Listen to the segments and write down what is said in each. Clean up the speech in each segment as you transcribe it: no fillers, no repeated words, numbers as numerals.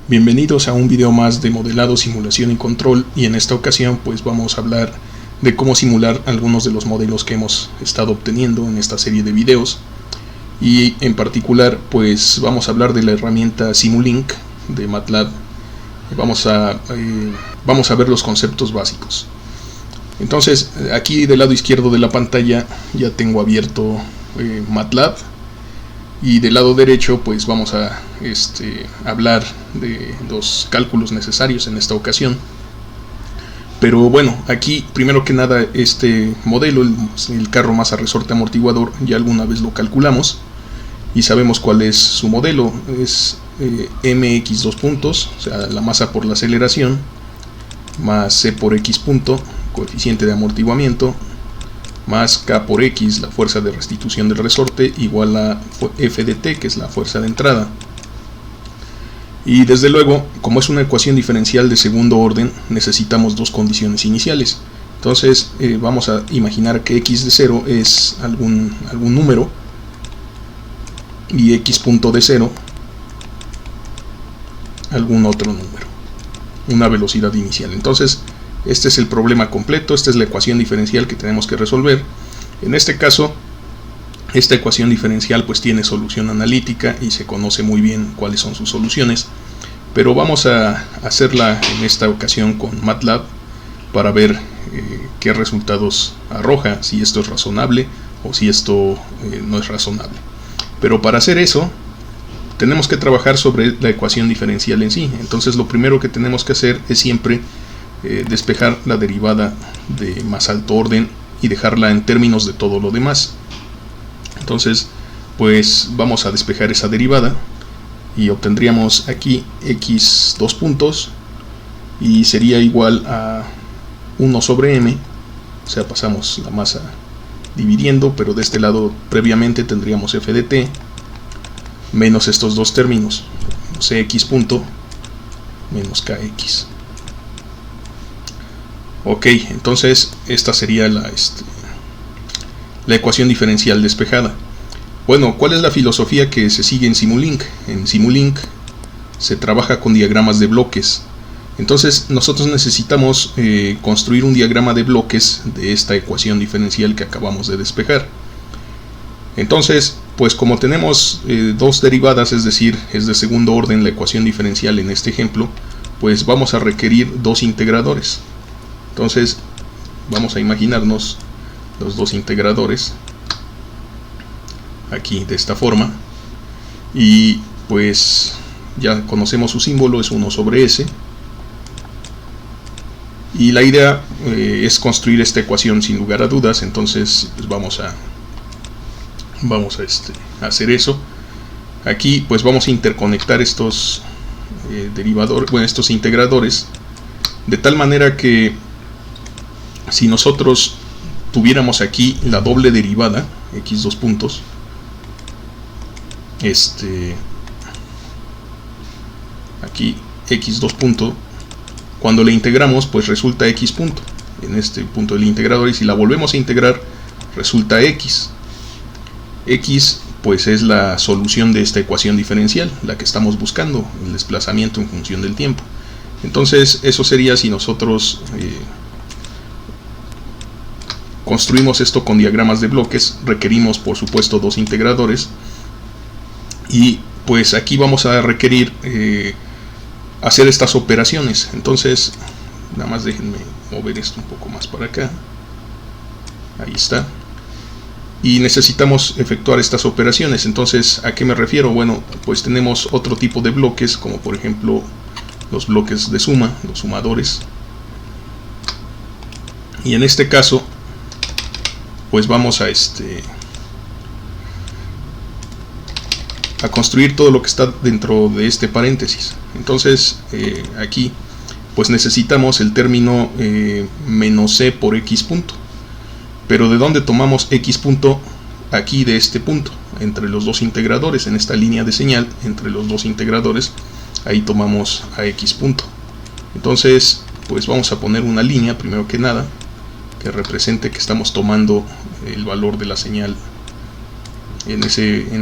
Bienvenidos a un video más de modelado, simulación y control, y en esta ocasión pues vamos a hablar de cómo simular algunos de los modelos que hemos estado obteniendo en esta serie de videos, y en particular pues vamos a hablar de la herramienta Simulink de MATLAB. Vamos a ver los conceptos básicos. Entonces aquí del lado izquierdo de la pantalla ya tengo abierto MATLAB, y del lado derecho pues vamos a hablar de los cálculos necesarios en esta ocasión. Pero bueno, aquí primero que nada este modelo, el carro masa resorte amortiguador, ya alguna vez lo calculamos y sabemos cuál es su modelo. Es mx dos puntos, o sea la masa por la aceleración, más c por x punto, coeficiente de amortiguamiento, más k por x, la fuerza de restitución del resorte, igual a f de t, que es la fuerza de entrada. Y desde luego, como es una ecuación diferencial de segundo orden, necesitamos dos condiciones iniciales. Entonces vamos a imaginar que x de 0 es algún número y x punto de 0 algún otro número, una velocidad inicial. Entonces este es el problema completo, esta es la ecuación diferencial que tenemos que resolver. En este caso, esta ecuación diferencial pues tiene solución analítica y se conoce muy bien cuáles son sus soluciones, pero vamos a hacerla en esta ocasión con MATLAB para ver qué resultados arroja, si esto es razonable o si esto no es razonable. Pero para hacer eso tenemos que trabajar sobre la ecuación diferencial en sí. Entonces lo primero que tenemos que hacer es siempre despejar la derivada de más alto orden y dejarla en términos de todo lo demás. Entonces pues vamos a despejar esa derivada y obtendríamos aquí x dos puntos y sería igual a 1 sobre m, o sea pasamos la masa dividiendo, pero de este lado previamente tendríamos f de t menos estos dos términos, cx punto menos kx. Ok, entonces esta sería la ecuación diferencial despejada. Bueno, ¿cuál es la filosofía que se sigue en Simulink? En Simulink se trabaja con diagramas de bloques. Entonces nosotros necesitamos construir un diagrama de bloques de esta ecuación diferencial que acabamos de despejar. Entonces, pues como tenemos dos derivadas, es decir, es de segundo orden la ecuación diferencial en este ejemplo, pues vamos a requerir dos integradores. Entonces vamos a imaginarnos los dos integradores aquí de esta forma, y pues ya conocemos su símbolo, es 1 sobre s, y la idea es construir esta ecuación sin lugar a dudas. Entonces pues vamos a hacer eso. Aquí pues vamos a interconectar estos estos integradores de tal manera que si nosotros tuviéramos aquí la doble derivada, x dos puntos, aquí x dos punto, cuando le integramos pues resulta x punto en este punto del integrador, y si la volvemos a integrar resulta x. X pues es la solución de esta ecuación diferencial, la que estamos buscando, el desplazamiento en función del tiempo. Entonces eso sería si nosotros construimos esto con diagramas de bloques. Requerimos por supuesto dos integradores, y pues aquí vamos a requerir hacer estas operaciones. Entonces nada más déjenme mover esto un poco más para acá, ahí está, y necesitamos efectuar estas operaciones. Entonces, ¿a qué me refiero? Bueno, pues tenemos otro tipo de bloques, como por ejemplo los bloques de suma, los sumadores, y en este caso pues vamos a construir todo lo que está dentro de este paréntesis. Entonces aquí pues necesitamos el término menos c por x punto, pero ¿de dónde tomamos x punto? Aquí de este punto, entre los dos integradores, en esta línea de señal entre los dos integradores, ahí tomamos a x punto. Entonces pues vamos a poner una línea primero que nada que represente que estamos tomando el valor de la señal en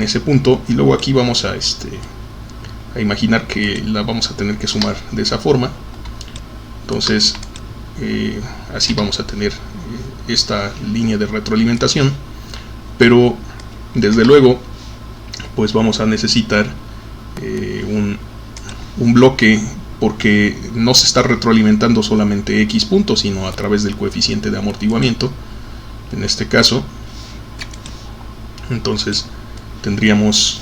ese punto, y luego aquí vamos a imaginar que la vamos a tener que sumar de esa forma. Entonces así vamos a tener esta línea de retroalimentación, pero desde luego pues vamos a necesitar un bloque, porque no se está retroalimentando solamente X puntos, sino a través del coeficiente de amortiguamiento en este caso. Entonces tendríamos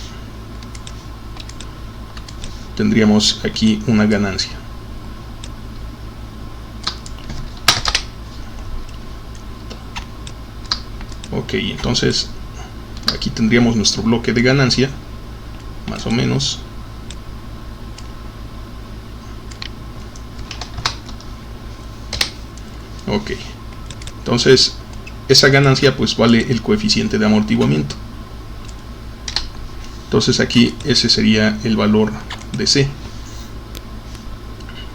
aquí una ganancia. Ok, entonces aquí tendríamos nuestro bloque de ganancia, más o menos. Ok, entonces esa ganancia pues vale el coeficiente de amortiguamiento. Entonces aquí ese sería el valor de C.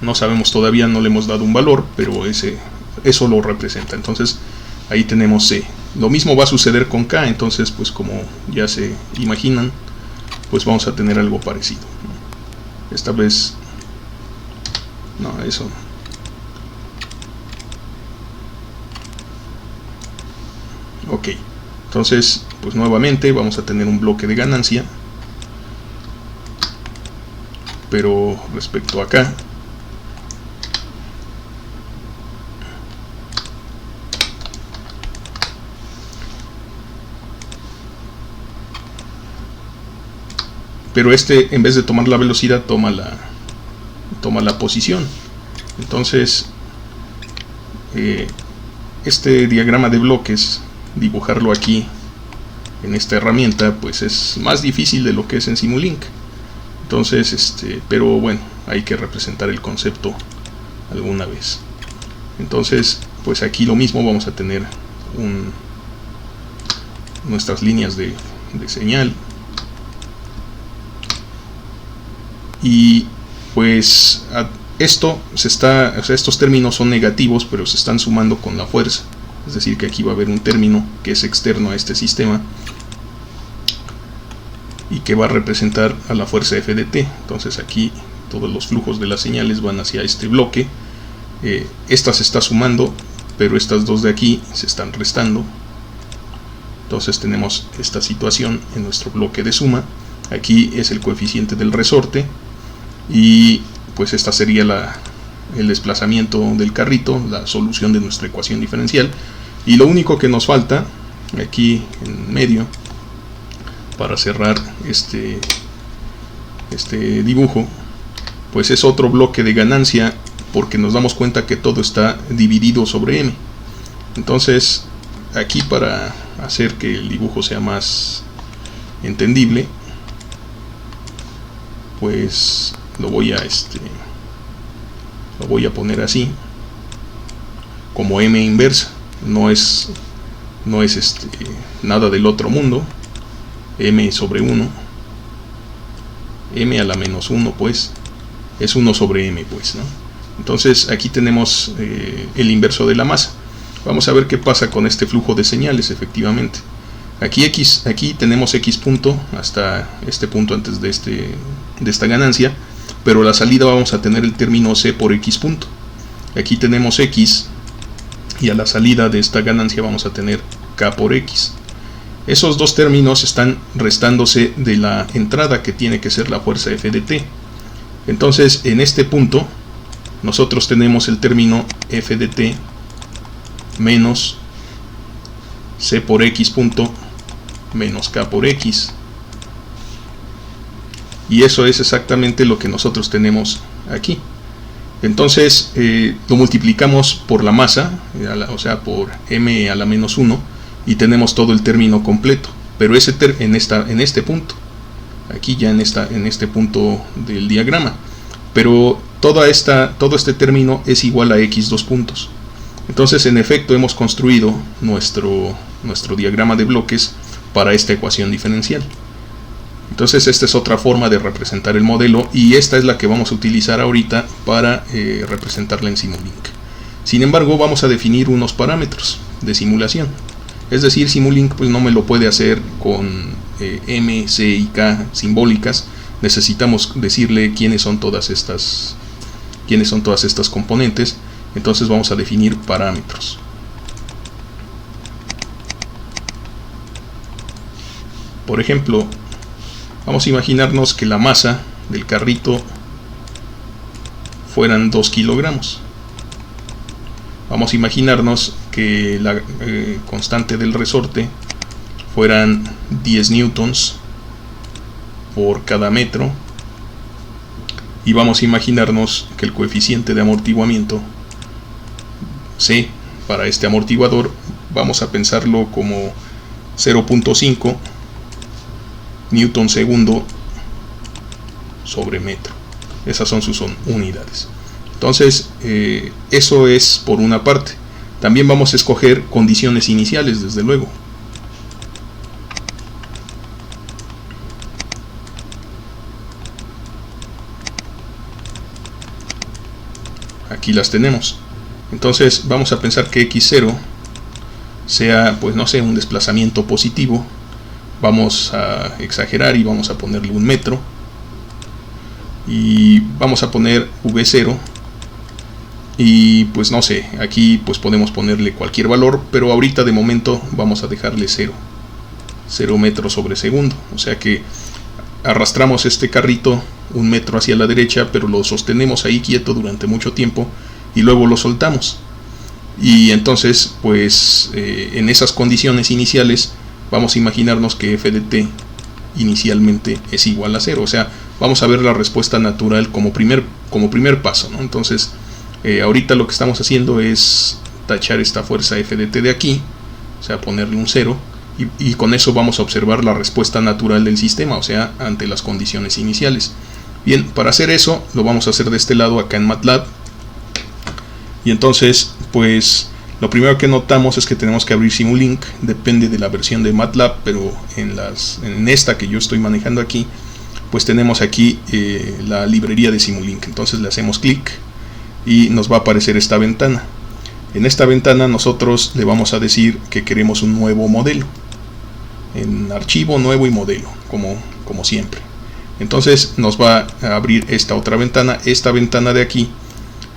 No sabemos todavía, no le hemos dado un valor, pero eso lo representa. Entonces ahí tenemos C. Lo mismo va a suceder con K, entonces pues como ya se imaginan, pues vamos a tener algo parecido. Esta vez no, eso. Ok, entonces pues nuevamente vamos a tener un bloque de ganancia, pero respecto a acá pero en vez de tomar la velocidad toma la posición. Entonces este diagrama de bloques, dibujarlo aquí en esta herramienta pues es más difícil de lo que es en Simulink. Entonces pero bueno, hay que representar el concepto alguna vez. Entonces pues aquí lo mismo, vamos a tener nuestras líneas de señal, y pues estos términos son negativos, pero se están sumando con la fuerza. Es decir, que aquí va a haber un término que es externo a este sistema y que va a representar a la fuerza F de t. Entonces aquí todos los flujos de las señales van hacia este bloque. Esta se está sumando, pero estas dos de aquí se están restando. Entonces tenemos esta situación en nuestro bloque de suma. Aquí es el coeficiente del resorte, y pues esta sería el desplazamiento del carrito, la solución de nuestra ecuación diferencial. Y lo único que nos falta aquí en medio para cerrar este dibujo pues es otro bloque de ganancia, porque nos damos cuenta que todo está dividido sobre m. Entonces aquí, para hacer que el dibujo sea más entendible, pues lo voy a poner así, como m inversa. No es nada del otro mundo. M sobre 1, m a la menos 1 pues es 1 sobre m pues, ¿no? Entonces aquí tenemos el inverso de la masa. Vamos a ver qué pasa con este flujo de señales. Efectivamente aquí tenemos x punto hasta este punto antes de esta ganancia, pero a la salida vamos a tener el término c por x punto. Aquí tenemos x, y a la salida de esta ganancia vamos a tener k por x. Esos dos términos están restándose de la entrada, que tiene que ser la fuerza F de t. Entonces en este punto nosotros tenemos el término F de t menos c por x punto menos k por x, y eso es exactamente lo que nosotros tenemos aquí. Entonces lo multiplicamos por la masa, o sea por m a la menos 1, y tenemos todo el término completo, pero en este punto, aquí ya en este punto del diagrama, pero todo este término es igual a x dos puntos. Entonces en efecto hemos construido nuestro diagrama de bloques para esta ecuación diferencial. Entonces esta es otra forma de representar el modelo, y esta es la que vamos a utilizar ahorita para representarla en Simulink. Sin embargo, vamos a definir unos parámetros de simulación. Es decir, Simulink pues no me lo puede hacer con m, c y k simbólicas, necesitamos decirle quiénes son todas estas componentes. Entonces vamos a definir parámetros. Por ejemplo, vamos a imaginarnos que la masa del carrito fueran 2 kilogramos. Vamos a imaginarnos que la constante del resorte fueran 10 newtons por cada metro. Y vamos a imaginarnos que el coeficiente de amortiguamiento C para este amortiguador vamos a pensarlo como 0.5 newton segundo sobre metro. Esas son sus unidades. Entonces eso es por una parte. También vamos a escoger condiciones iniciales, desde luego. Aquí las tenemos. Entonces vamos a pensar que x0 sea, pues no sé, un desplazamiento positivo. Vamos a exagerar y vamos a ponerle 1 metro. Y vamos a poner v0. Y pues no sé, aquí pues podemos ponerle cualquier valor, pero ahorita de momento vamos a dejarle 0 metros sobre segundo. O sea que arrastramos este carrito 1 metro hacia la derecha, pero lo sostenemos ahí quieto durante mucho tiempo y luego lo soltamos. Y entonces pues en esas condiciones iniciales vamos a imaginarnos que f de t inicialmente es igual a 0. O sea, vamos a ver la respuesta natural como primer paso, ¿no? Entonces ahorita lo que estamos haciendo es tachar esta fuerza f de t de aquí, o sea, ponerle un 0, y con eso vamos a observar la respuesta natural del sistema, o sea, ante las condiciones iniciales. Bien, para hacer eso lo vamos a hacer de este lado acá en MATLAB. Y entonces pues lo primero que notamos es que tenemos que abrir Simulink. Depende de la versión de MATLAB, pero en esta que yo estoy manejando aquí, pues tenemos aquí la librería de Simulink. Entonces le hacemos clic y nos va a aparecer esta ventana. En esta ventana nosotros le vamos a decir que queremos un nuevo modelo, en archivo, nuevo y modelo, como siempre. Entonces nos va a abrir esta otra ventana. Esta ventana de aquí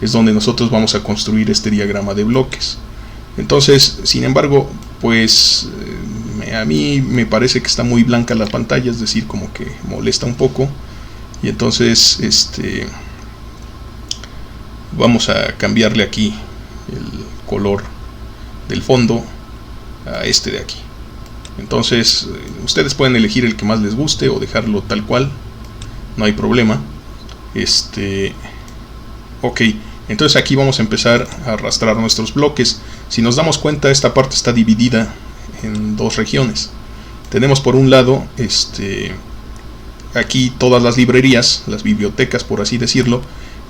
es donde nosotros vamos a construir este diagrama de bloques. Entonces, sin embargo, pues a mí me parece que está muy blanca la pantalla, es decir, como que molesta un poco. Y entonces vamos a cambiarle aquí el color del fondo a este de aquí. Entonces ustedes pueden elegir el que más les guste o dejarlo tal cual, no hay problema. Ok, entonces aquí vamos a empezar a arrastrar nuestros bloques. Si nos damos cuenta, esta parte está dividida en dos regiones. Tenemos por un lado aquí todas las librerías, las bibliotecas por así decirlo,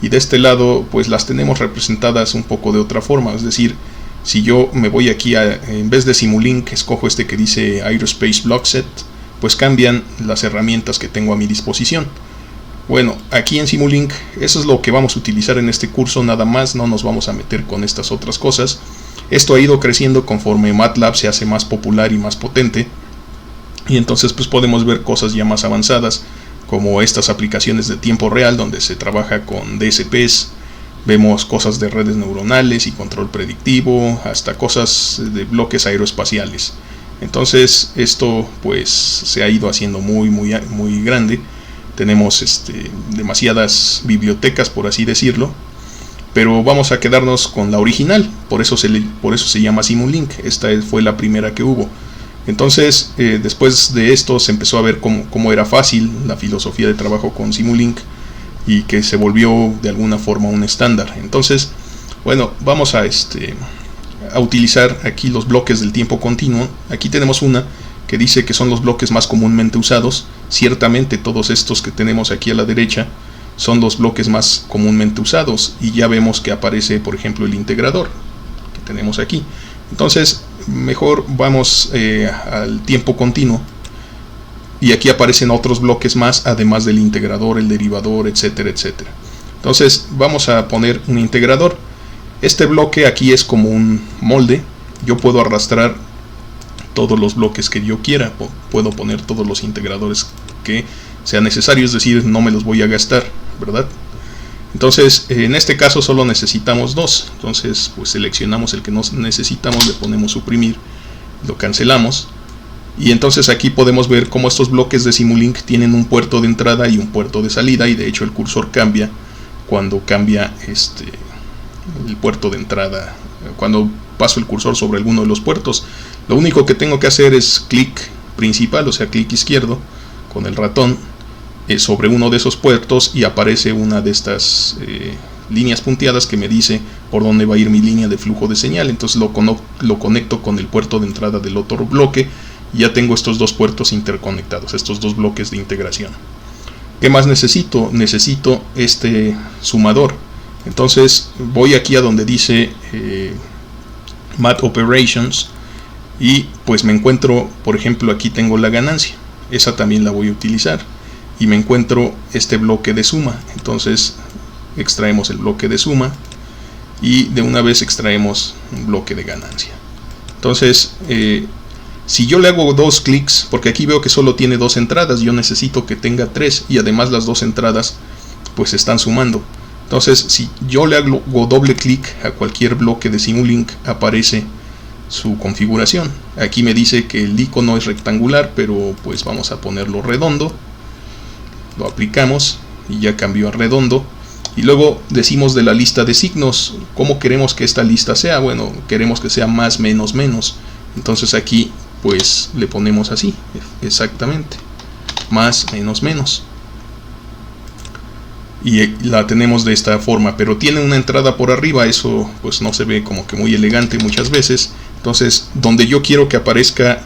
y de este lado pues las tenemos representadas un poco de otra forma. Es decir, si yo me voy aquí en vez de Simulink, escojo este que dice Aerospace Block Set, pues cambian las herramientas que tengo a mi disposición. Bueno, aquí en Simulink, eso es lo que vamos a utilizar en este curso, nada más, no nos vamos a meter con estas otras cosas. Esto ha ido creciendo conforme MATLAB se hace más popular y más potente, y entonces pues podemos ver cosas ya más avanzadas, como estas aplicaciones de tiempo real donde se trabaja con DSPs. Vemos cosas de redes neuronales y control predictivo, hasta cosas de bloques aeroespaciales. Entonces esto pues se ha ido haciendo muy grande. Tenemos demasiadas bibliotecas, por así decirlo, pero vamos a quedarnos con la original, por eso se llama Simulink. Esta fue la primera que hubo. Entonces después de esto se empezó a ver cómo era fácil la filosofía de trabajo con Simulink, y que se volvió de alguna forma un estándar. Entonces, bueno, vamos a utilizar aquí los bloques del tiempo continuo. Aquí tenemos una que dice que son los bloques más comúnmente usados. Ciertamente todos estos que tenemos aquí a la derecha son los bloques más comúnmente usados, y ya vemos que aparece, por ejemplo, el integrador que tenemos aquí. Entonces, mejor vamos al tiempo continuo. Y aquí aparecen otros bloques más, además del integrador, el derivador, etcétera, etcétera. Entonces vamos a poner un integrador. Este bloque aquí es como un molde. Yo puedo arrastrar todos los bloques que yo quiera. Puedo poner todos los integradores que sea necesario, es decir, no me los voy a gastar, ¿verdad? Entonces, en este caso solo necesitamos 2. Entonces, pues seleccionamos el que no necesitamos, le ponemos suprimir, lo cancelamos. Y entonces aquí podemos ver cómo estos bloques de Simulink tienen un puerto de entrada y un puerto de salida, y de hecho el cursor cambia cuando cambia el puerto de entrada, cuando paso el cursor sobre alguno de los puertos. Lo único que tengo que hacer es clic principal, o sea clic izquierdo con el ratón sobre uno de esos puertos, y aparece una de estas líneas punteadas que me dice por dónde va a ir mi línea de flujo de señal. Entonces lo conecto con el puerto de entrada del otro bloque, y ya tengo estos dos puertos interconectados, estos dos bloques de integración. ¿Qué más necesito? Necesito este sumador. Entonces voy aquí a donde dice Math Operations, y pues me encuentro, por ejemplo, aquí tengo la ganancia, esa también la voy a utilizar, y me encuentro este bloque de suma. Entonces extraemos el bloque de suma y de una vez extraemos un bloque de ganancia. Entonces si yo le hago 2 clics, porque aquí veo que solo tiene 2 entradas, yo necesito que tenga 3, y además las 2 entradas pues están sumando. Entonces si yo le hago doble clic a cualquier bloque de Simulink, aparece su configuración. Aquí me dice que el icono es rectangular, pero pues vamos a ponerlo redondo. Lo aplicamos y ya cambió a redondo. Y luego decimos de la lista de signos, ¿cómo queremos que esta lista sea? Bueno, queremos que sea más, menos, menos. Entonces aquí pues le ponemos así, exactamente, más, menos, menos. Y la tenemos de esta forma, pero tiene una entrada por arriba, eso pues no se ve como que muy elegante muchas veces. Entonces, donde yo quiero que aparezca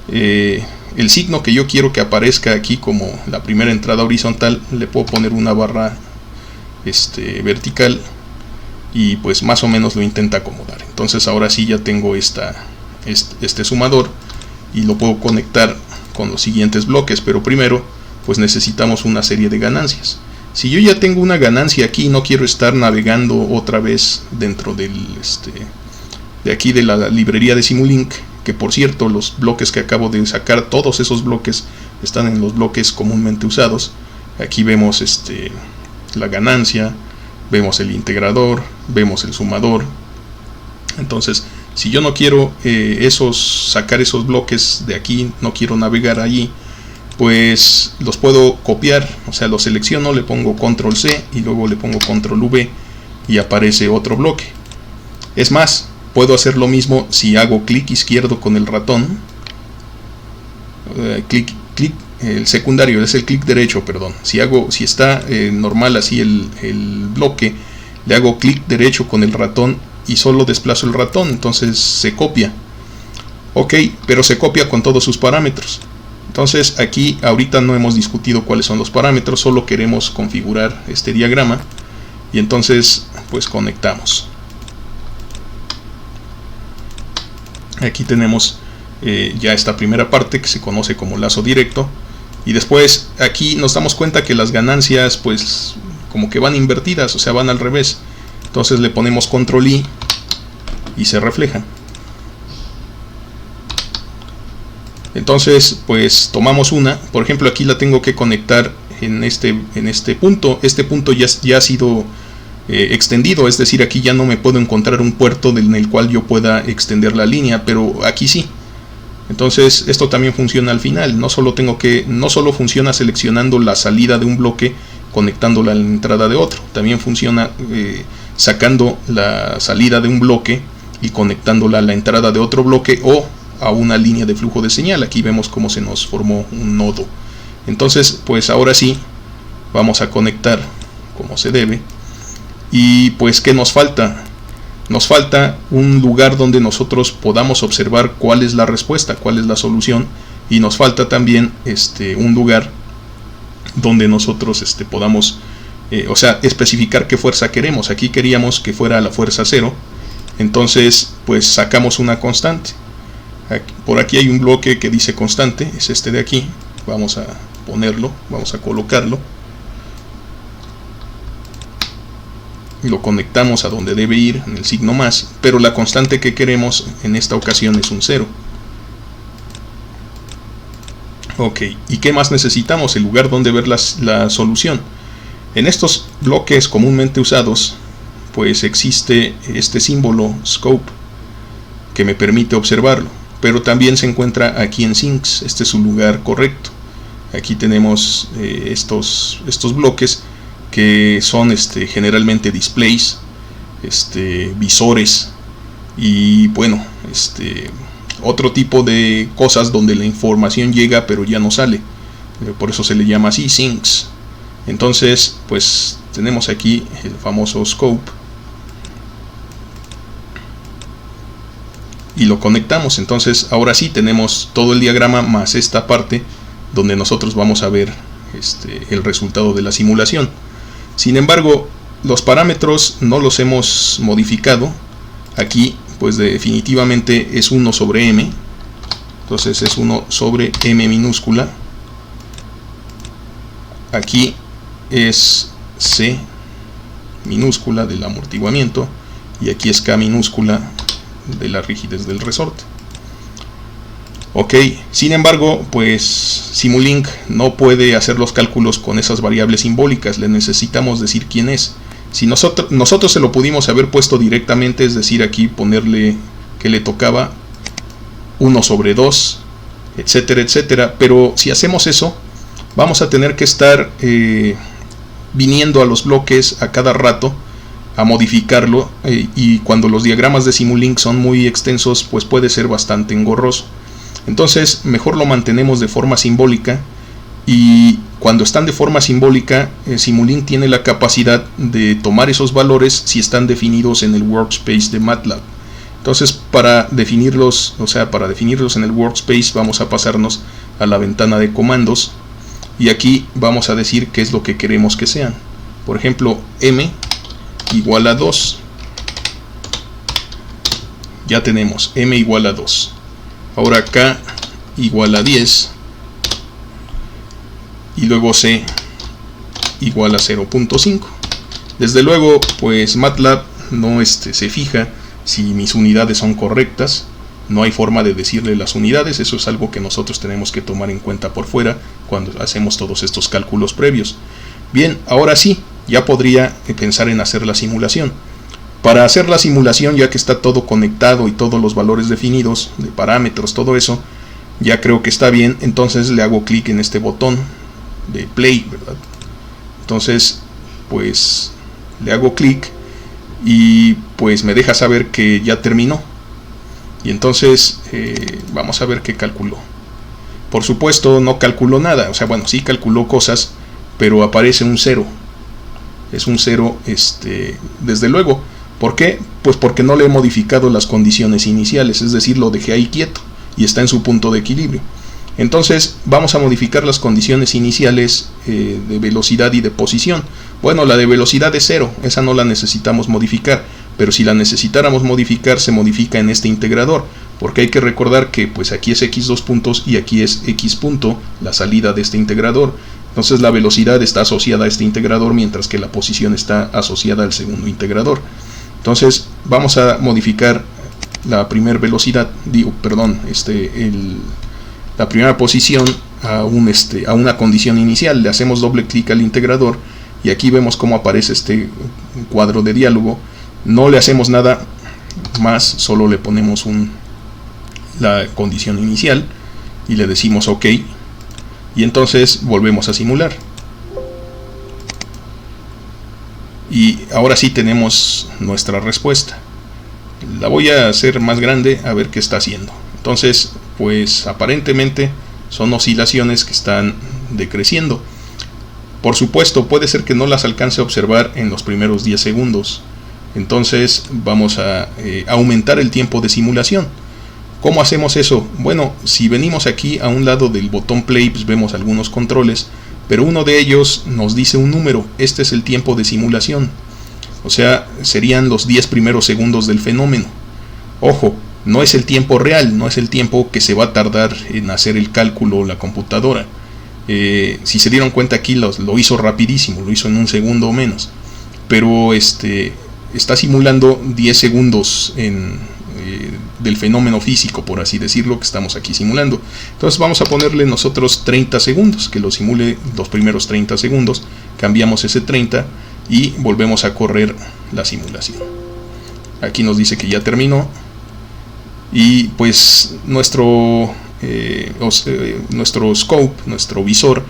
el signo que yo quiero que aparezca aquí como la primera entrada horizontal, le puedo poner una barra vertical, y pues más o menos lo intenta acomodar. Entonces ahora sí ya tengo este sumador, y lo puedo conectar con los siguientes bloques, pero primero pues necesitamos una serie de ganancias. Si yo ya tengo una ganancia aquí, no quiero estar navegando otra vez dentro del de aquí de la librería de Simulink, que por cierto los bloques que acabo de sacar, todos esos bloques están en los bloques comúnmente usados. Aquí vemos la ganancia, vemos el integrador, vemos el sumador. Entonces si yo no quiero sacar esos bloques de aquí, no quiero navegar allí, pues los puedo copiar, o sea los selecciono, le pongo control C y luego le pongo control V y aparece otro bloque. Es más, puedo hacer lo mismo si hago clic izquierdo con el ratón, el secundario es el clic derecho, perdón. Si está normal así el bloque, le hago clic derecho con el ratón y solo desplazo el ratón, entonces se copia. Ok, pero se copia con todos sus parámetros. Entonces aquí ahorita no hemos discutido cuáles son los parámetros, solo queremos configurar este diagrama, y entonces pues conectamos. Aquí tenemos ya esta primera parte que se conoce como lazo directo, y después aquí nos damos cuenta que las ganancias pues como que van invertidas, o sea van al revés. Entonces le ponemos control I y se reflejan. Entonces pues tomamos una, por ejemplo aquí la tengo que conectar en este punto. Este punto ya ha sido extendido, es decir, aquí ya no me puedo encontrar un puerto en el cual yo pueda extender la línea, pero aquí sí. Entonces esto también funciona al final, no solo funciona seleccionando la salida de un bloque, conectándola a la entrada de otro, también funciona sacando la salida de un bloque y conectándola a la entrada de otro bloque o a una línea de flujo de señal. Aquí vemos cómo se nos formó un nodo. Entonces pues ahora sí vamos a conectar como se debe. Y pues ¿qué nos falta? Nos falta un lugar donde nosotros podamos observar cuál es la respuesta, cuál es la solución, y nos falta también un lugar donde nosotros podamos especificar qué fuerza queremos. Aquí queríamos que fuera la fuerza 0, entonces pues sacamos una constante. Por aquí hay un bloque que dice constante, es este de aquí. Vamos a ponerlo, vamos a colocarlo, lo conectamos a donde debe ir, en el signo más, pero la constante que queremos en esta ocasión es un 0. Ok, ¿y qué más necesitamos? El lugar donde ver la solución. En estos bloques comúnmente usados, pues existe este símbolo scope que me permite observarlo, pero también se encuentra aquí en sinks. Este es su lugar correcto. Aquí tenemos estos bloques que son generalmente displays, visores y bueno, otro tipo de cosas donde la información llega pero ya no sale. Por eso se le llama así, sinks. Entonces, pues tenemos aquí el famoso scope y lo conectamos. Entonces, ahora sí tenemos todo el diagrama más esta parte donde nosotros vamos a ver el resultado de la simulación. Sin embargo, los parámetros no los hemos modificado. Aquí, pues definitivamente es 1 sobre m. Entonces es 1 sobre m minúscula. Aquí es C minúscula del amortiguamiento y aquí es K minúscula de la rigidez del resorte. Ok, sin embargo, pues Simulink no puede hacer los cálculos con esas variables simbólicas, le necesitamos decir quién es. Si nosotros se lo pudimos haber puesto directamente, es decir, aquí ponerle que le tocaba 1 sobre 2, etcétera, etcétera, pero si hacemos eso, vamos a tener que estar viniendo a los bloques a cada rato a modificarlo, y cuando los diagramas de Simulink son muy extensos, pues puede ser bastante engorroso. Entonces mejor lo mantenemos de forma simbólica, y cuando están de forma simbólica, Simulink tiene la capacidad de tomar esos valores si están definidos en el workspace de MATLAB. Entonces, para definirlos en el workspace, vamos a pasarnos a la ventana de comandos y aquí vamos a decir qué es lo que queremos que sean. Por ejemplo, m igual a 2. Ya tenemos m igual a 2. Ahora k igual a 10 y luego c igual a 0.5. Desde luego, pues MATLAB no se fija si mis unidades son correctas. No hay forma de decirle las unidades. Eso es algo que nosotros tenemos que tomar en cuenta por fuera cuando hacemos todos estos cálculos previos. Bien, ahora sí, ya podría pensar en hacer la simulación. Para hacer la simulación, ya que está todo conectado y todos los valores definidos, de parámetros, todo eso, ya creo que está bien. Entonces le hago clic en este botón de play, ¿verdad? Entonces, pues le hago clic y pues me deja saber que ya terminó. Y entonces vamos a ver qué calculó. Por supuesto no calculó nada, o sea, bueno, sí calculó cosas, pero aparece un 0. Es un 0, desde luego. ¿Por qué? Pues porque no le he modificado las condiciones iniciales, es decir, lo dejé ahí quieto y está en su punto de equilibrio. Entonces vamos a modificar las condiciones iniciales de velocidad y de posición. Bueno, la de velocidad es 0, esa no la necesitamos modificar, pero si la necesitáramos modificar, se modifica en este integrador, porque hay que recordar que pues aquí es x2 puntos y aquí es x punto, la salida de este integrador. Entonces la velocidad está asociada a este integrador, mientras que la posición está asociada al segundo integrador. Entonces vamos a modificar la primera velocidad, la primera posición a una condición inicial. Le hacemos doble clic al integrador y aquí vemos cómo aparece este cuadro de diálogo. No le hacemos nada más, solo le ponemos la condición inicial y le decimos OK, y entonces volvemos a simular. Y ahora sí tenemos nuestra respuesta. La voy a hacer más grande a ver qué está haciendo. Entonces, pues aparentemente son oscilaciones que están decreciendo. Por supuesto, puede ser que no las alcance a observar en los primeros 10 segundos. Entonces vamos a aumentar el tiempo de simulación. ¿Cómo hacemos eso? Bueno, si venimos aquí a un lado del botón play, pues vemos algunos controles, pero uno de ellos nos dice un número. Este es el tiempo de simulación, o sea, serían los 10 primeros segundos del fenómeno. Ojo, no es el tiempo real, no es el tiempo que se va a tardar en hacer el cálculo la computadora. Si se dieron cuenta aquí, lo hizo rapidísimo, lo hizo en un segundo o menos, pero está simulando 10 segundos del fenómeno físico, por así decirlo, que estamos aquí simulando. Entonces vamos a ponerle nosotros 30 segundos, que lo simule los primeros 30 segundos, cambiamos ese 30 y volvemos a correr la simulación. Aquí nos dice que ya terminó y pues nuestro scope, nuestro visor,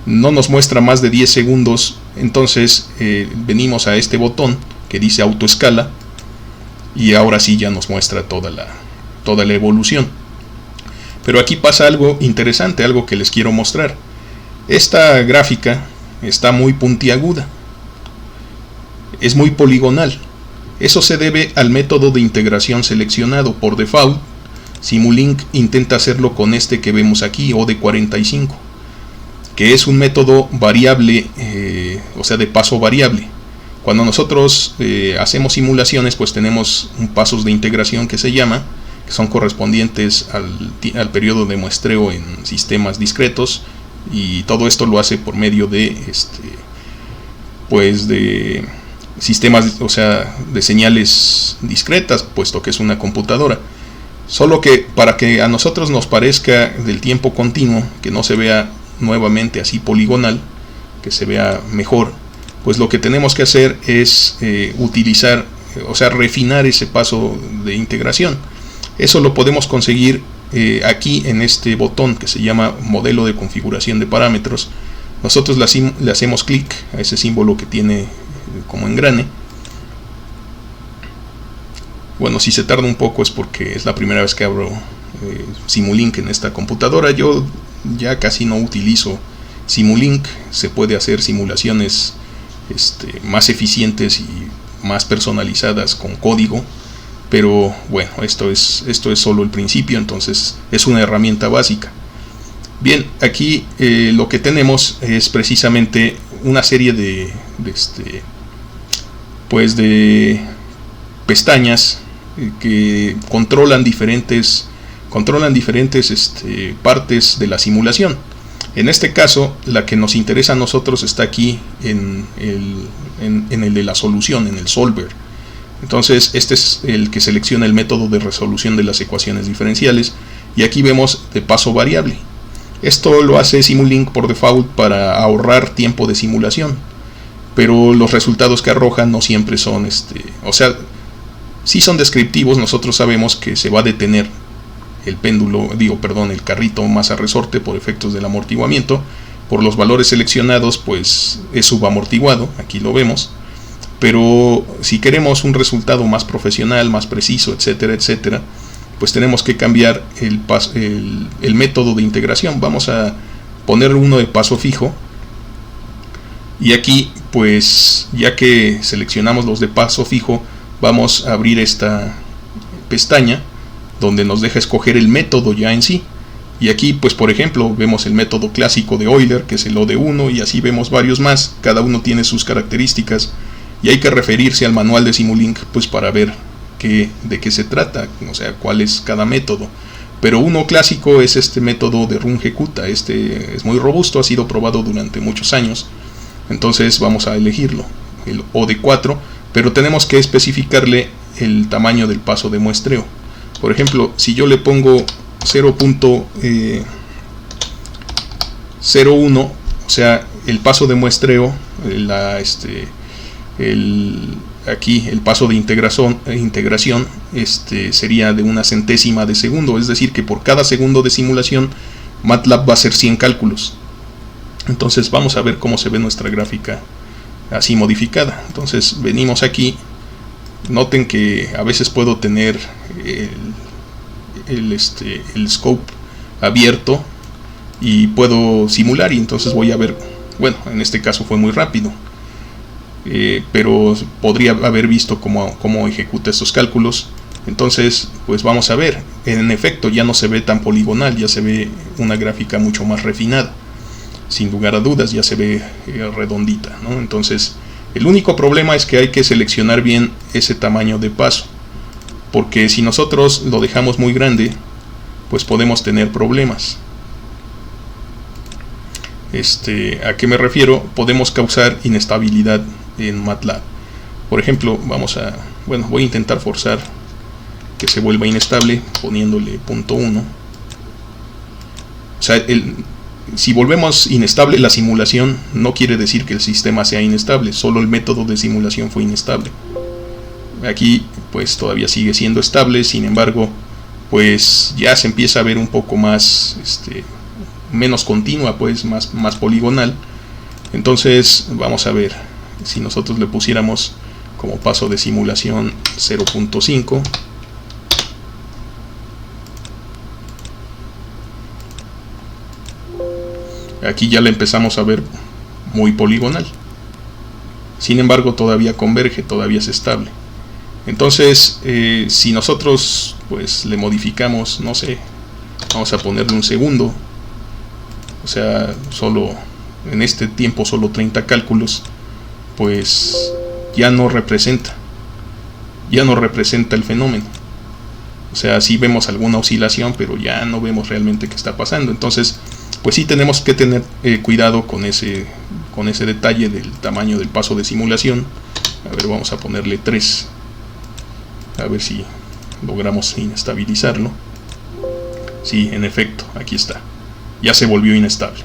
no nos muestra más de 10 segundos. Entonces venimos a este botón que dice autoescala y ahora sí ya nos muestra toda la evolución. Pero aquí pasa algo interesante, algo que les quiero mostrar. Esta gráfica está muy puntiaguda, es muy poligonal. Eso se debe al método de integración seleccionado. Por default, Simulink intenta hacerlo con este que vemos aquí, OD45, que es un método variable, o sea, de paso variable. Cuando nosotros hacemos simulaciones, pues tenemos un pasos de integración que se llama, que son correspondientes al periodo de muestreo en sistemas discretos, y todo esto lo hace por medio de de sistemas, o sea, de señales discretas, puesto que es una computadora. Solo que para que a nosotros nos parezca del tiempo continuo, que no se vea nuevamente así poligonal, que se vea mejor, pues lo que tenemos que hacer es utilizar, o sea, refinar ese paso de integración. Eso lo podemos conseguir aquí en este botón que se llama modelo de configuración de parámetros. Nosotros le hacemos clic a ese símbolo que tiene como engrane. Bueno, si se tarda un poco es porque es la primera vez que abro Simulink en esta computadora. Yo ya casi no utilizo Simulink. Se puede hacer simulaciones más eficientes y más personalizadas con código, pero bueno, esto es solo el principio, entonces es una herramienta básica. Bien, aquí lo que tenemos es precisamente una serie de pestañas que controlan diferentes partes de la simulación. En este caso, la que nos interesa a nosotros está aquí en el de la solución, en el solver. Entonces, este es el que selecciona el método de resolución de las ecuaciones diferenciales, y aquí vemos de paso variable. Esto lo hace Simulink por default para ahorrar tiempo de simulación, pero los resultados que arrojan no siempre son, o sea, sí son descriptivos. Nosotros sabemos que se va a detener el carrito más a resorte por efectos del amortiguamiento. Por los valores seleccionados, pues es subamortiguado, aquí lo vemos. Pero si queremos un resultado más profesional, más preciso, etcétera, etcétera, pues tenemos que cambiar el método de integración. Vamos a poner uno de paso fijo, y aquí, pues ya que seleccionamos los de paso fijo, vamos a abrir esta pestaña donde nos deja escoger el método ya en sí. Y aquí, pues por ejemplo, vemos el método clásico de Euler, que es el OD1, y así vemos varios más. Cada uno tiene sus características, y hay que referirse al manual de Simulink pues para ver de qué se trata, o sea, cuál es cada método. Pero uno clásico es este método de Runge-Kutta. Este es muy robusto, ha sido probado durante muchos años, entonces vamos a elegirlo, el OD4, pero tenemos que especificarle el tamaño del paso de muestreo. Por ejemplo, si yo le pongo 0.01, o sea, el paso de muestreo, aquí el paso de integración sería de una centésima de segundo, es decir, que por cada segundo de simulación MATLAB va a hacer 100 cálculos. Entonces vamos a ver cómo se ve nuestra gráfica así modificada. Entonces venimos aquí, noten que a veces puedo tener el scope abierto y puedo simular, y entonces voy a ver, bueno, en este caso fue muy rápido, pero podría haber visto cómo ejecuta estos cálculos. Entonces pues vamos a ver, en efecto ya no se ve tan poligonal, ya se ve una gráfica mucho más refinada, sin lugar a dudas ya se ve redondita, ¿no? Entonces el único problema es que hay que seleccionar bien ese tamaño de paso, porque si nosotros lo dejamos muy grande, pues podemos tener problemas. ¿A qué me refiero? Podemos causar inestabilidad en MATLAB. Por ejemplo, voy a intentar forzar que se vuelva inestable poniéndole .1. O sea, si volvemos inestable la simulación, no quiere decir que el sistema sea inestable, solo el método de simulación fue inestable. Aquí pues todavía sigue siendo estable, sin embargo pues ya se empieza a ver un poco más menos continua, pues más poligonal. Entonces vamos a ver si nosotros le pusiéramos como paso de simulación 0.5. Aquí ya la empezamos a ver muy poligonal. Sin embargo todavía converge, todavía es estable. Entonces si nosotros pues le modificamos, no sé, vamos a ponerle un segundo, o sea, solo en este tiempo solo 30 cálculos, pues ya no representa el fenómeno. O sea, sí vemos alguna oscilación, pero ya no vemos realmente qué está pasando. Entonces pues sí tenemos que tener cuidado con ese detalle del tamaño del paso de simulación. A ver, vamos a ponerle 3, a ver si logramos inestabilizarlo. Sí, en efecto, aquí está, ya se volvió inestable.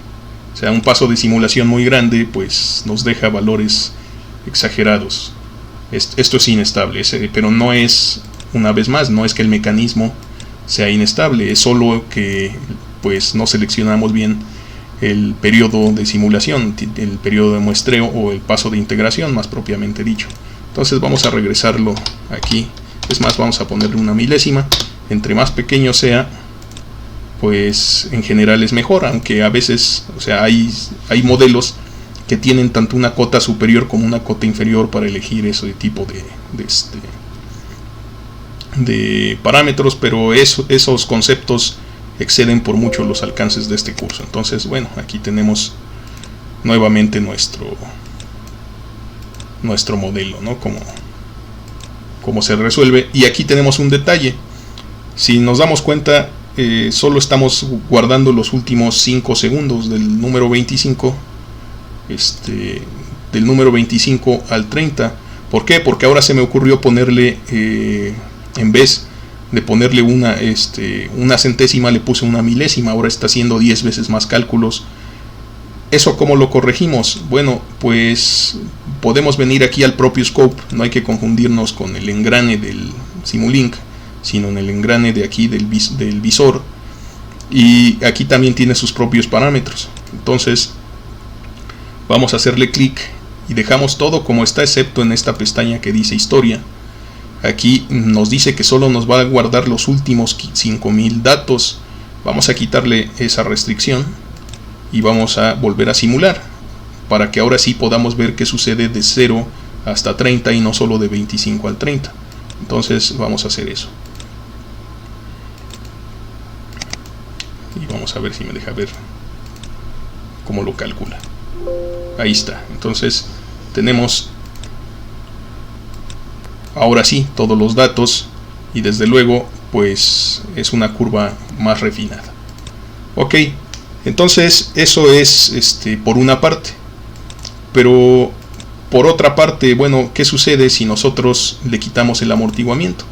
O sea, un paso de simulación muy grande pues nos deja valores exagerados. Esto es inestable, pero no es, una vez más, no es que el mecanismo sea inestable, es solo que pues no seleccionamos bien el periodo de simulación, el periodo de muestreo o el paso de integración más propiamente dicho. Entonces vamos a regresarlo aquí, es más, vamos a ponerle una milésima. Entre más pequeño sea, pues en general es mejor, aunque a veces, o sea, hay modelos que tienen tanto una cota superior como una cota inferior para elegir ese tipo de parámetros, pero esos conceptos exceden por mucho los alcances de este curso. Entonces, bueno, aquí tenemos nuevamente nuestro modelo, ¿no? Cómo se resuelve. Y aquí tenemos un detalle. Si nos damos cuenta, solo estamos guardando los últimos 5 segundos del número 25, del número 25 al 30. ¿Por qué? Porque ahora se me ocurrió ponerle, en vez de ponerle una centésima, le puse una milésima. Ahora está haciendo 10 veces más cálculos. ¿Eso cómo lo corregimos? Bueno, pues podemos venir aquí al propio scope. No hay que confundirnos con el engrane del Simulink, sino en el engrane de aquí del visor. Y aquí también tiene sus propios parámetros. Entonces vamos a hacerle clic y dejamos todo como está, excepto en esta pestaña que dice historia. Aquí nos dice que solo nos va a guardar los últimos 5000 datos. Vamos a quitarle esa restricción y vamos a volver a simular, para que ahora sí podamos ver qué sucede de 0 hasta 30 y no solo de 25 al 30. Entonces vamos a hacer eso. Y vamos a ver si me deja ver cómo lo calcula. Ahí está. Entonces tenemos ahora sí todos los datos, y desde luego pues es una curva más refinada. Ok, entonces eso es por una parte. Pero por otra parte, bueno, ¿qué sucede si nosotros le quitamos el amortiguamiento?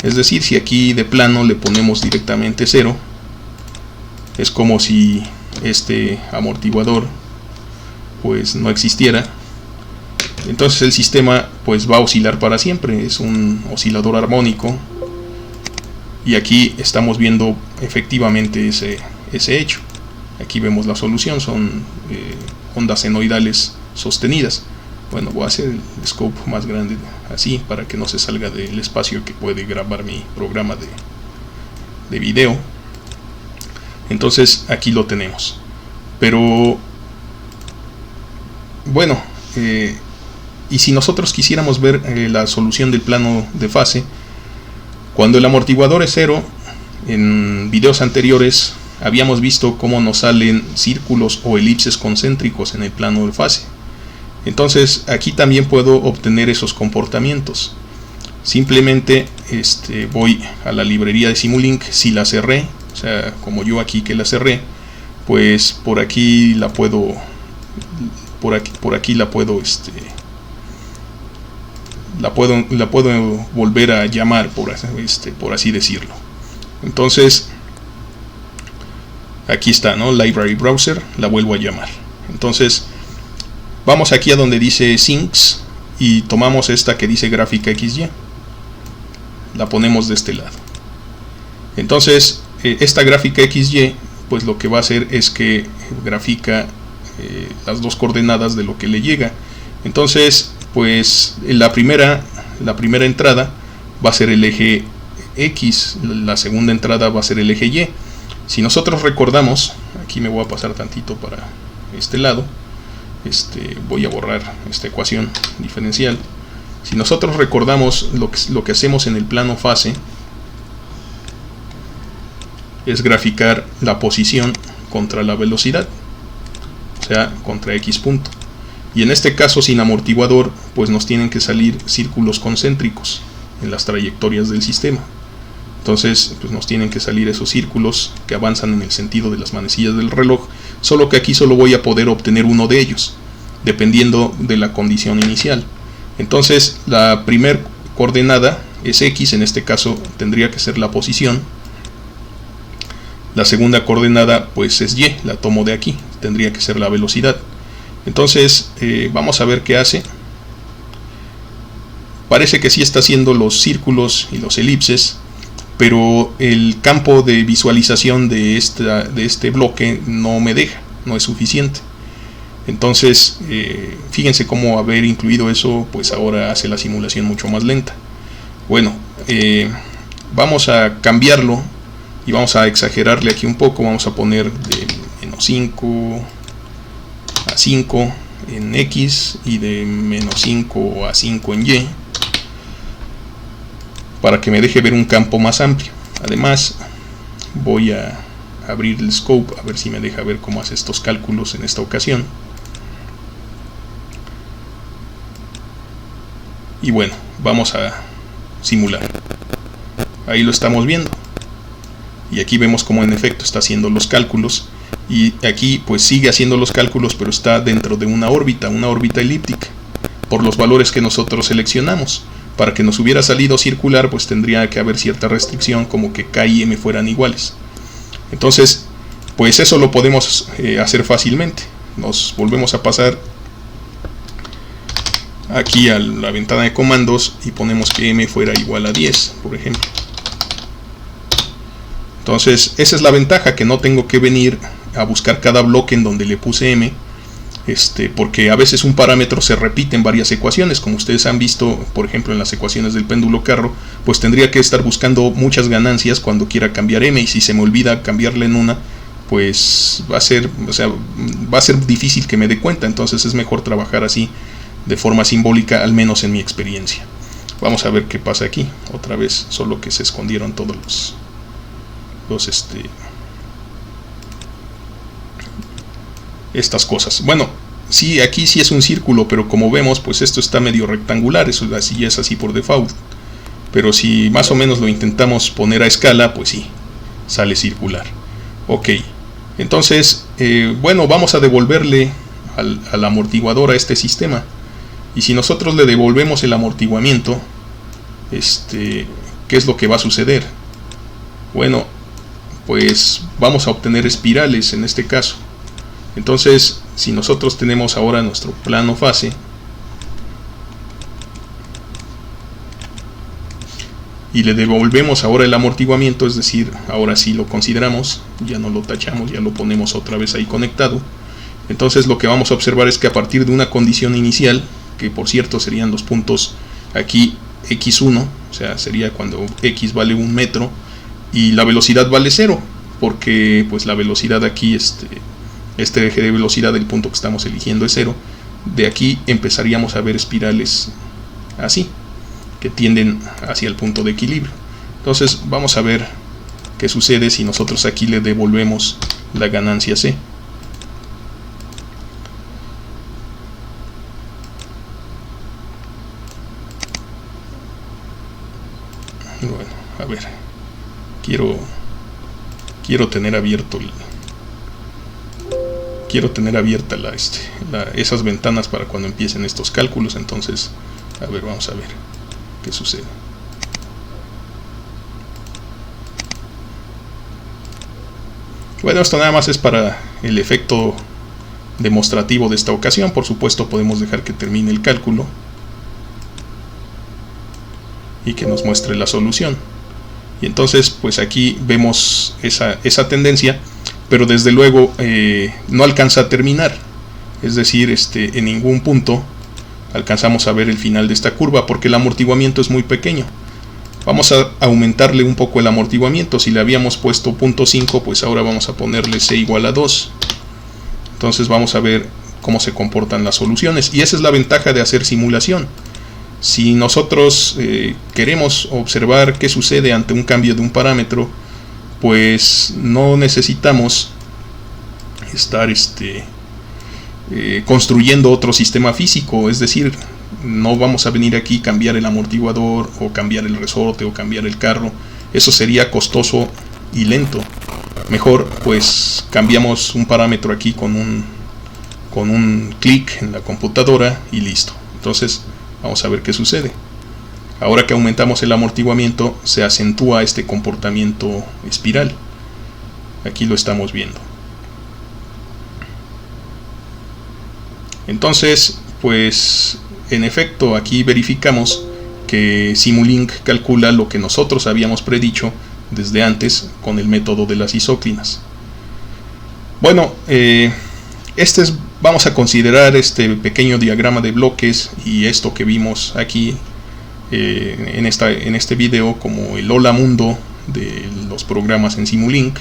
Es decir, si aquí de plano le ponemos directamente 0, es como si este amortiguador pues no existiera. Entonces el sistema pues va a oscilar para siempre, es un oscilador armónico, y aquí estamos viendo efectivamente ese hecho. Aquí vemos la solución, son ondas senoidales sostenidas. Bueno, voy a hacer el scope más grande así para que no se salga del espacio que puede grabar mi programa de video. Entonces aquí lo tenemos. Pero bueno, y si nosotros quisiéramos ver la solución del plano de fase, cuando el amortiguador es 0, en videos anteriores habíamos visto cómo nos salen círculos o elipses concéntricos en el plano de fase. Entonces aquí también puedo obtener esos comportamientos. Simplemente voy a la librería de Simulink. Si la cerré, o sea, como yo aquí que la cerré, pues por aquí la puedo la puedo volver a llamar, por así decirlo. Entonces aquí está, ¿no? Library Browser, la vuelvo a llamar. Entonces vamos aquí a donde dice Syncs y tomamos esta que dice gráfica XY, la ponemos de este lado. Entonces esta gráfica XY, pues lo que va a hacer es que grafica las dos coordenadas de lo que le llega. Entonces pues la primera entrada va a ser el eje X, la segunda entrada va a ser el eje Y. Si nosotros recordamos, aquí me voy a pasar tantito para este lado, voy a borrar esta ecuación diferencial. Si nosotros recordamos lo que hacemos en el plano fase, es graficar la posición contra la velocidad, o sea, contra X punto. Y en este caso, sin amortiguador, pues nos tienen que salir círculos concéntricos en las trayectorias del sistema. Entonces pues nos tienen que salir esos círculos que avanzan en el sentido de las manecillas del reloj, solo que aquí solo voy a poder obtener uno de ellos, dependiendo de la condición inicial. Entonces la primer coordenada es X, en este caso tendría que ser la posición. La segunda coordenada pues es Y, la tomo de aquí, tendría que ser la velocidad. Entonces vamos a ver qué hace. Parece que sí está haciendo los círculos y los elipses, pero el campo de visualización de este bloque no me deja, no es suficiente. Entonces fíjense cómo haber incluido eso pues ahora hace la simulación mucho más lenta. Bueno, vamos a cambiarlo y vamos a exagerarle aquí un poco. Vamos a poner de menos 5 a 5 en X y de menos 5 a 5 en Y, para que me deje ver un campo más amplio. Además voy a abrir el scope a ver si me deja ver cómo hace estos cálculos en esta ocasión. Y bueno, vamos a simular. Ahí lo estamos viendo. Y aquí vemos cómo en efecto está haciendo los cálculos. Y aquí pues sigue haciendo los cálculos, pero está dentro de una órbita elíptica, por los valores que nosotros seleccionamos. Para que nos hubiera salido circular, pues tendría que haber cierta restricción, como que K y M fueran iguales. Entonces, pues eso lo podemos hacer fácilmente. Nos volvemos a pasar aquí a la ventana de comandos y ponemos que M fuera igual a 10, por ejemplo. Entonces, esa es la ventaja, que no tengo que venir a buscar cada bloque en donde le puse M, porque a veces un parámetro se repite en varias ecuaciones, como ustedes han visto, por ejemplo, en las ecuaciones del péndulo carro, pues tendría que estar buscando muchas ganancias cuando quiera cambiar M, y si se me olvida cambiarle en una, pues va a ser difícil que me dé cuenta. Entonces es mejor trabajar así, de forma simbólica, al menos en mi experiencia. Vamos a ver qué pasa aquí, otra vez, solo que se escondieron todos estas cosas. Bueno, sí, aquí sí es un círculo, pero como vemos, pues esto está medio rectangular, eso así es así por default. Pero si más o menos lo intentamos poner a escala, pues sí, sale circular. Ok, entonces, bueno, vamos a devolverle al amortiguador a este sistema. Y si nosotros le devolvemos el amortiguamiento, ¿qué es lo que va a suceder? Bueno, pues vamos a obtener espirales en este caso. Entonces, si nosotros tenemos ahora nuestro plano fase y le devolvemos ahora el amortiguamiento, es decir, ahora sí lo consideramos, ya no lo tachamos, ya lo ponemos otra vez ahí conectado, entonces lo que vamos a observar es que a partir de una condición inicial, que por cierto serían los puntos aquí x1, o sea, sería cuando x vale 1 metro y la velocidad vale 0, porque pues la velocidad aquí, este eje de velocidad del punto que estamos eligiendo es 0. De aquí empezaríamos a ver espirales así, que tienden hacia el punto de equilibrio. Entonces vamos a ver qué sucede si nosotros aquí le devolvemos la ganancia C. Bueno, a ver, quiero tener abierto quiero tener abierta esas ventanas para cuando empiecen estos cálculos. Entonces A ver, vamos a ver qué sucede. Bueno, esto nada más es para el efecto demostrativo de esta ocasión. Por supuesto podemos dejar que termine el cálculo y que nos muestre la solución. Y entonces pues aquí vemos esa tendencia, pero desde luego no alcanza a terminar. Es decir, en ningún punto alcanzamos a ver el final de esta curva porque el amortiguamiento es muy pequeño. Vamos a aumentarle un poco el amortiguamiento. Si le habíamos puesto 0.5, pues ahora vamos a ponerle C igual a 2. Entonces vamos a ver cómo se comportan las soluciones. Y esa es la ventaja de hacer simulación. Si nosotros queremos observar qué sucede ante un cambio de un parámetro, pues no necesitamos estar construyendo otro sistema físico. Es decir, no vamos a venir aquí a cambiar el amortiguador o cambiar el resorte o cambiar el carro. Eso sería costoso y lento. Mejor pues cambiamos un parámetro aquí con un clic en la computadora y listo. Entonces vamos a ver qué sucede. Ahora que aumentamos el amortiguamiento, se acentúa este comportamiento espiral. Aquí lo estamos viendo. Entonces, pues en efecto aquí verificamos que Simulink calcula lo que nosotros habíamos predicho desde antes con el método de las isóclinas. Bueno, vamos a considerar este pequeño diagrama de bloques y esto que vimos aquí en este video como el hola mundo de los programas en Simulink.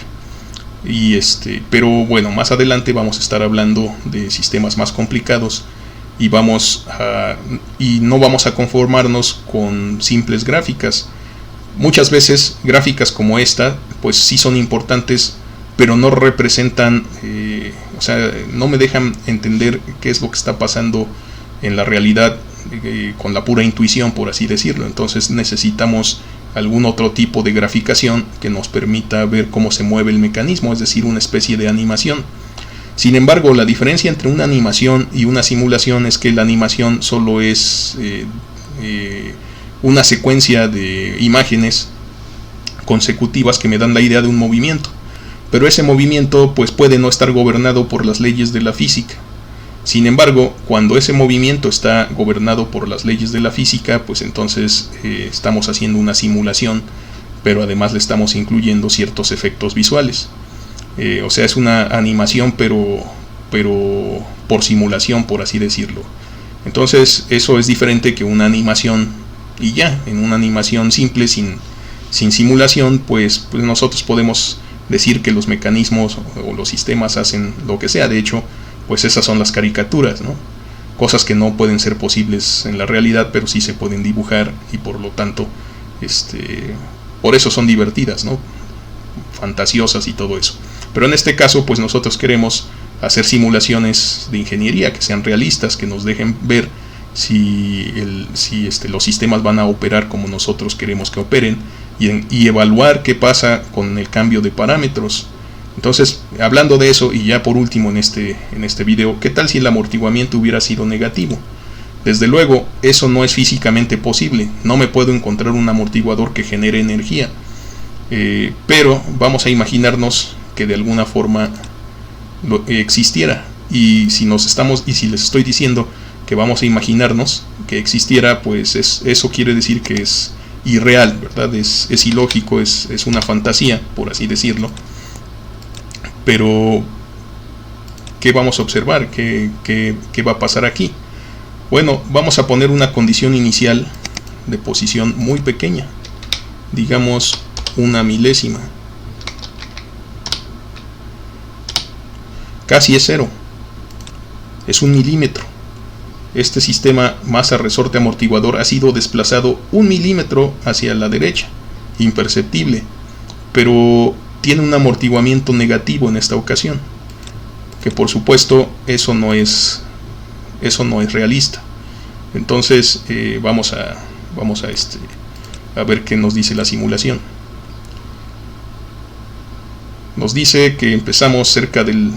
Pero bueno, más adelante vamos a estar hablando de sistemas más complicados y no vamos a conformarnos con simples gráficas. Muchas veces gráficas como esta pues sí son importantes, pero no representan, no me dejan entender qué es lo que está pasando en la realidad con la pura intuición, por así decirlo. Entonces necesitamos algún otro tipo de graficación que nos permita ver cómo se mueve el mecanismo, es decir, una especie de animación. Sin embargo, la diferencia entre una animación y una simulación es que la animación solo es una secuencia de imágenes consecutivas que me dan la idea de un movimiento, pero ese movimiento pues puede no estar gobernado por las leyes de la física. Sin embargo, cuando ese movimiento está gobernado por las leyes de la física, pues entonces estamos haciendo una simulación, pero además le estamos incluyendo ciertos efectos visuales. Es una animación, pero por simulación, por así decirlo. Entonces eso es diferente que una animación y ya. En una animación simple sin simulación, pues nosotros podemos decir que los mecanismos o los sistemas hacen lo que sea. De hecho, pues esas son las caricaturas, ¿no? Cosas que no pueden ser posibles en la realidad, pero sí se pueden dibujar y por lo tanto, por eso son divertidas, ¿no? Fantasiosas y todo eso. Pero en este caso, pues nosotros queremos hacer simulaciones de ingeniería que sean realistas, que nos dejen ver si los sistemas van a operar como nosotros queremos que operen y evaluar qué pasa con el cambio de parámetros. Entonces, hablando de eso, y ya por último en este video, ¿qué tal si el amortiguamiento hubiera sido negativo? Desde luego, eso no es físicamente posible. No me puedo encontrar un amortiguador que genere energía. Pero vamos a imaginarnos que de alguna forma existiera. Y si les estoy diciendo que vamos a imaginarnos que existiera, pues eso quiere decir que es irreal, ¿verdad? Es ilógico, es una fantasía, por así decirlo. Pero ¿qué vamos a observar? ¿Qué va a pasar aquí? Bueno, vamos a poner una condición inicial de posición muy pequeña, digamos 1 milésima. Casi es 0, es 1 milímetro. Este sistema masa-resorte amortiguador ha sido desplazado 1 milímetro hacia la derecha, imperceptible, pero tiene un amortiguamiento negativo en esta ocasión, que por supuesto eso no es realista. Entonces vamos a ver qué nos dice la simulación. Nos dice que empezamos cerca del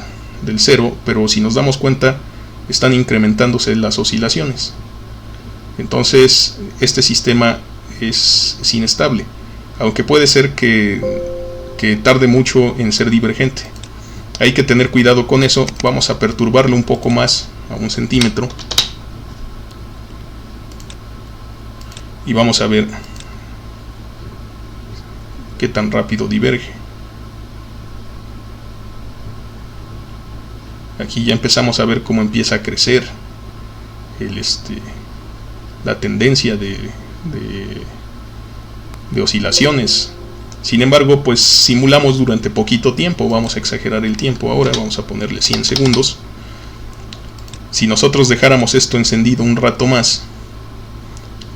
0, pero si nos damos cuenta están incrementándose las oscilaciones. Entonces este sistema es inestable, aunque puede ser que tarde mucho en ser divergente. Hay que tener cuidado con eso. Vamos a perturbarlo un poco más, a 1 centímetro, y vamos a ver qué tan rápido diverge. Aquí ya empezamos a ver cómo empieza a crecer la tendencia de oscilaciones. Sin embargo, pues simulamos durante poquito tiempo. Vamos a exagerar el tiempo ahora, vamos a ponerle 100 segundos. Si nosotros dejáramos esto encendido un rato más,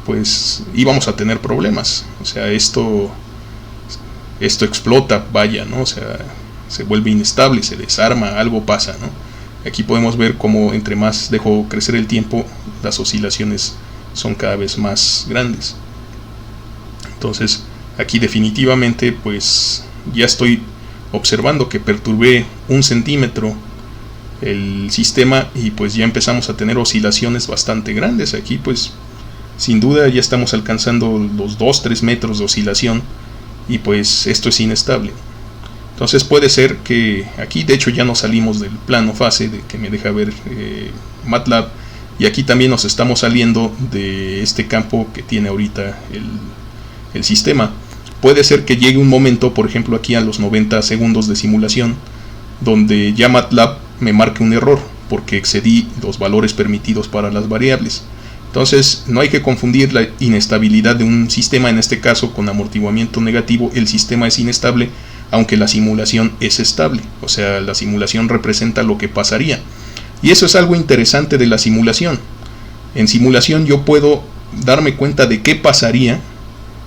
pues íbamos a tener problemas. O sea, esto explota, vaya, ¿no? O sea, se vuelve inestable, se desarma, algo pasa, ¿no? Aquí podemos ver cómo entre más dejo crecer el tiempo, las oscilaciones son cada vez más grandes. Entonces, aquí definitivamente, pues ya estoy observando que perturbé 1 centímetro el sistema y pues ya empezamos a tener oscilaciones bastante grandes. Aquí pues sin duda ya estamos alcanzando los 2-3 metros de oscilación y pues esto es inestable. Entonces puede ser que aquí, de hecho ya nos salimos del plano fase de que me deja ver MATLAB, y aquí también nos estamos saliendo de este campo que tiene ahorita el sistema. Puede ser que llegue un momento, por ejemplo aquí a los 90 segundos de simulación, donde ya MATLAB me marque un error porque excedí los valores permitidos para las variables. Entonces no hay que confundir la inestabilidad de un sistema, en este caso con amortiguamiento negativo. El sistema es inestable aunque la simulación es estable, o sea, la simulación representa lo que pasaría. Y eso es algo interesante de la simulación. En simulación yo puedo darme cuenta de qué pasaría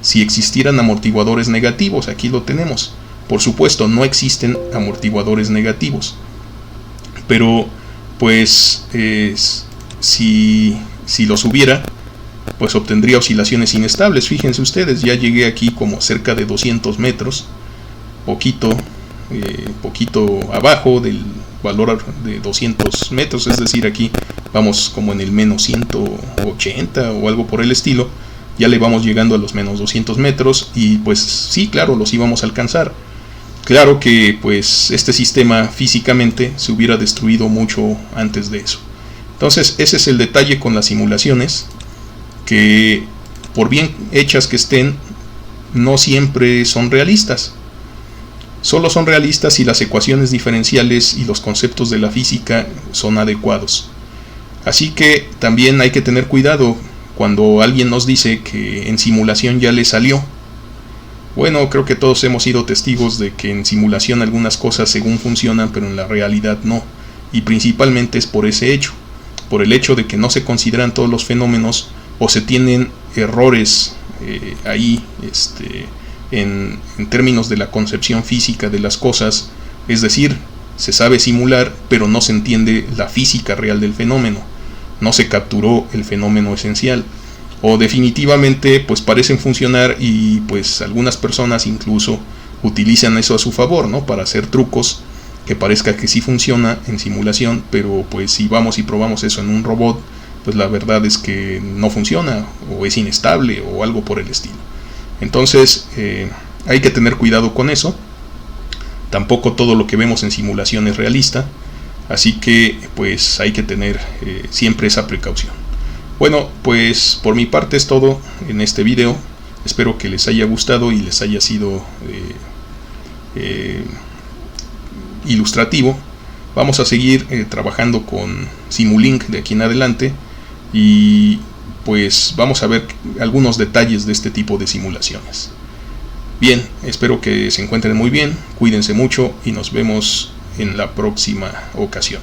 si existieran amortiguadores negativos. Aquí lo tenemos. Por supuesto, no existen amortiguadores negativos, pero pues si los hubiera, pues obtendría oscilaciones inestables. Fíjense ustedes, ya llegué aquí como cerca de 200 metros, poquito abajo del valor de 200 metros, es decir, aquí vamos como en el menos 180 o algo por el estilo. Ya le vamos llegando a los menos 200 metros y pues sí, claro, los íbamos a alcanzar. Claro que pues este sistema físicamente se hubiera destruido mucho antes de eso. Entonces ese es el detalle con las simulaciones, que por bien hechas que estén, no siempre son realistas. Solo son realistas si las ecuaciones diferenciales y los conceptos de la física son adecuados. Así que también hay que tener cuidado cuando alguien nos dice que en simulación ya le salió. Bueno, creo que todos hemos sido testigos de que en simulación algunas cosas según funcionan, pero en la realidad no. Y principalmente es por ese hecho, por el hecho de que no se consideran todos los fenómenos o se tienen errores ahí en términos de la concepción física de las cosas. Es decir, se sabe simular, pero no se entiende la física real del fenómeno, no se capturó el fenómeno esencial, o definitivamente pues parecen funcionar y pues algunas personas incluso utilizan eso a su favor, ¿no? Para hacer trucos que parezca que sí funciona en simulación, pero pues si vamos y probamos eso en un robot, pues la verdad es que no funciona, o es inestable o algo por el estilo. Entonces hay que tener cuidado con eso. Tampoco todo lo que vemos en simulación es realista, así que pues hay que tener siempre esa precaución. Bueno, pues por mi parte es todo en este video. Espero que les haya gustado y les haya sido ilustrativo. Vamos a seguir trabajando con Simulink de aquí en adelante, y pues vamos a ver algunos detalles de este tipo de simulaciones. Bien, espero que se encuentren muy bien, cuídense mucho y nos vemos en la próxima ocasión.